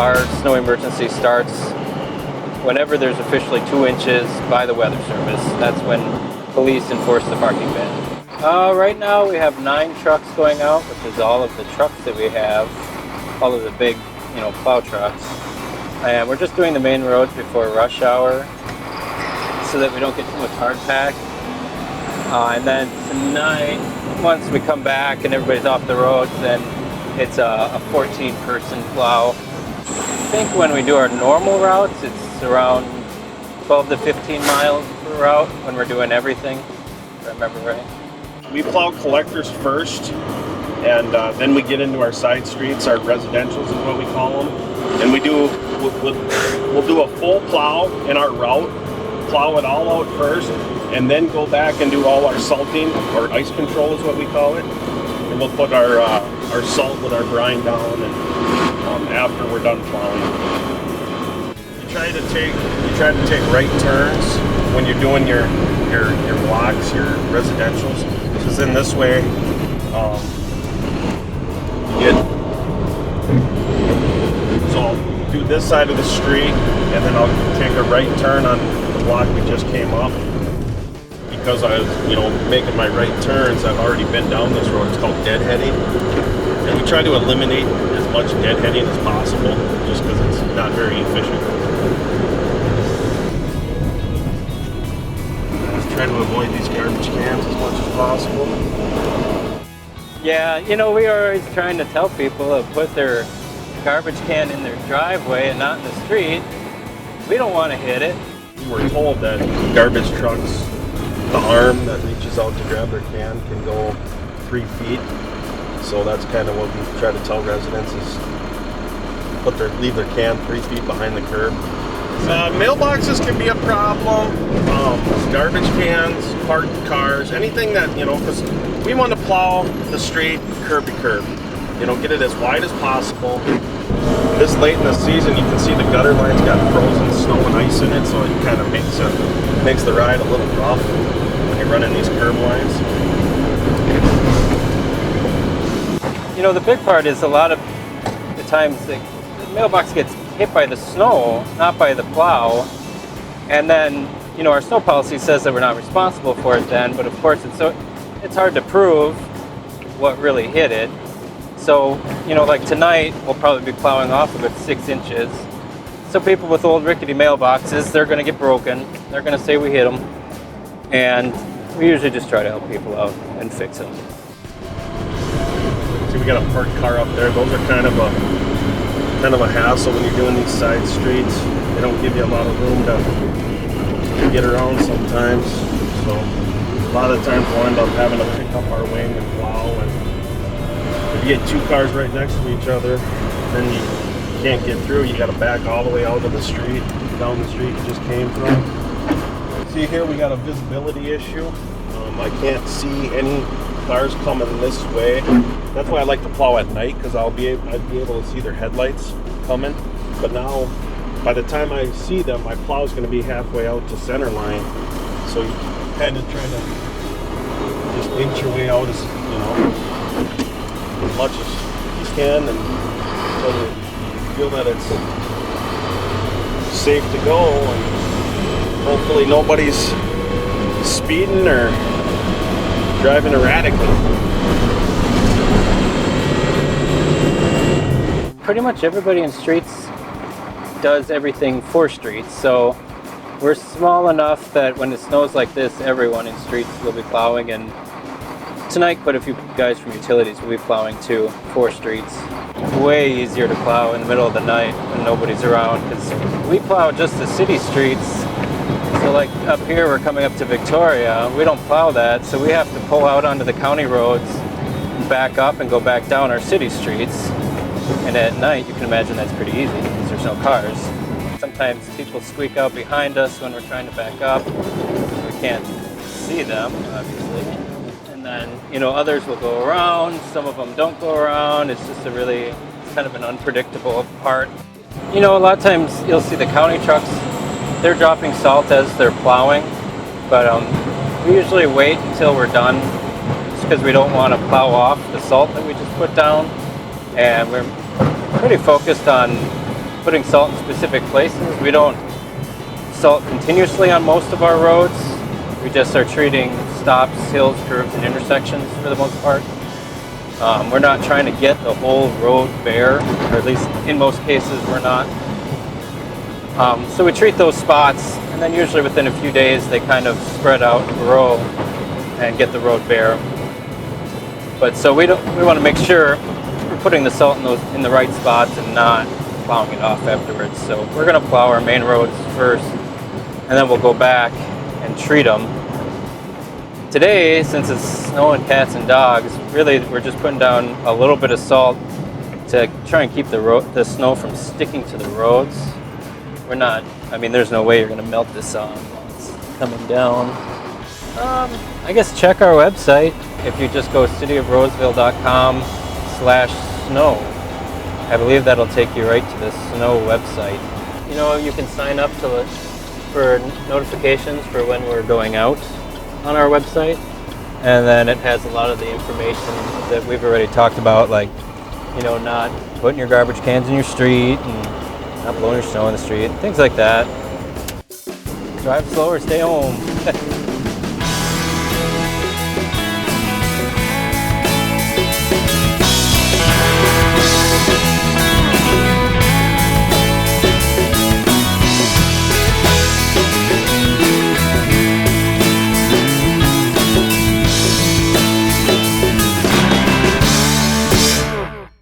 our snow emergency starts whenever there's officially 2 inches by the Weather Service. That's when police enforce the parking ban. Right now we have 9 trucks going out, which is all of the trucks that we have, all of the big, plow trucks. And we're just doing the main roads before rush hour so that we don't get too much hard pack. And then tonight, once we come back and everybody's off the roads, then it's a 14-person plow. I think when we do our normal routes, it's around 12 to 15 miles per route when we're doing everything, if I remember right. We plow collectors first, and then we get into our side streets, our residentials is what we call them. And we'll do a full plow in our route, plow it all out first, and then go back and do all our salting, or ice control is what we call it. And we'll put our salt with our brine down, and after we're done plowing. You try to take right turns when you're doing your blocks, your residentials, because in this way, so I'll do this side of the street, and then I'll take a right turn on the block we just came up. Because I was, making my right turns, I've already been down this road. It's called deadheading. And we try to eliminate as much deadheading as possible, just because it's not very efficient. I just try to avoid these garbage cans as much as possible. Yeah, we are always trying to tell people to put their garbage can in their driveway and not in the street. We don't want to hit it. We were told that garbage trucks, the arm that reaches out to grab their can go 3 feet. So that's kind of what we try to tell residents is leave their can 3 feet behind the curb. Mailboxes can be a problem. Garbage cans, parked cars, anything that, because we want to plow the street curb to curb. Get it as wide as possible. This late in the season, you can see the gutter line's got frozen snow and ice in it, so it kind of makes the ride a little rough when you're running these curb lines. The big part is a lot of the times the mailbox gets hit by the snow, not by the plow. And then, our snow policy says that we're not responsible for it then, but of course it's hard to prove what really hit it. So, like tonight, we'll probably be plowing off about 6 inches. So people with old rickety mailboxes, they're going to get broken. They're going to say we hit them. And we usually just try to help people out and fix them. See, we got a parked car up there. Those are kind of a hassle when you're doing these side streets. They don't give you a lot of room to get around sometimes. So a lot of times we'll end up having to pick up our wing and plow. And if you get 2 cars right next to each other, then you can't get through. You got to back all the way out of the street, down the street you just came from. See here, we got a visibility issue. I can't see any cars coming this way. That's why I like to plow at night, because I'd be able to see their headlights coming. But now, by the time I see them, my plow's going to be halfway out to center line. So you kind of try to just inch your way out as much as you can, and until you feel that it's safe to go, and hopefully nobody's speeding or driving erratically. Pretty much everybody in streets does everything for streets, so we're small enough that when it snows like this, everyone in streets will be plowing, and tonight quite a few guys from utilities will be plowing too for streets. Way easier to plow in the middle of the night when nobody's around, because we plow just the city streets. So like up here, we're coming up to Victoria, we don't plow that, so we have to pull out onto the county roads, back up and go back down our city streets. And at night, you can imagine that's pretty easy because there's no cars. Sometimes people squeak out behind us when we're trying to back up. We can't see them, obviously. And then, others will go around, some of them don't go around. It's just it's kind of an unpredictable part. A lot of times you'll see the county trucks, they're dropping salt as they're plowing, but we usually wait until we're done just because we don't want to plow off the salt that we just put down. And we're pretty focused on putting salt in specific places. We don't salt continuously on most of our roads. We just are treating stops, hills, curves, and intersections for the most part. We're not trying to get the whole road bare, or at least in most cases we're not. So we treat those spots, and then usually within a few days they kind of spread out and grow and get the road bare. But so we want to make sure we're putting the salt in the right spots and not plowing it off afterwards. So we're going to plow our main roads first, and then we'll go back and treat them. Today, since it's snowing cats and dogs, really we're just putting down a little bit of salt to try and keep the snow from sticking to the roads. We're not, I mean, there's no way you're going to melt this off while it's coming down. I guess check our website. If you just go cityofroseville.com/snow. I believe that'll take you right to the snow website. You know, you can sign up for notifications for when we're going out on our website, and then it has a lot of the information that we've already talked about, like, you know, not putting your garbage cans in your street and not blowing your snow in the street, things like that. Drive slow or stay home.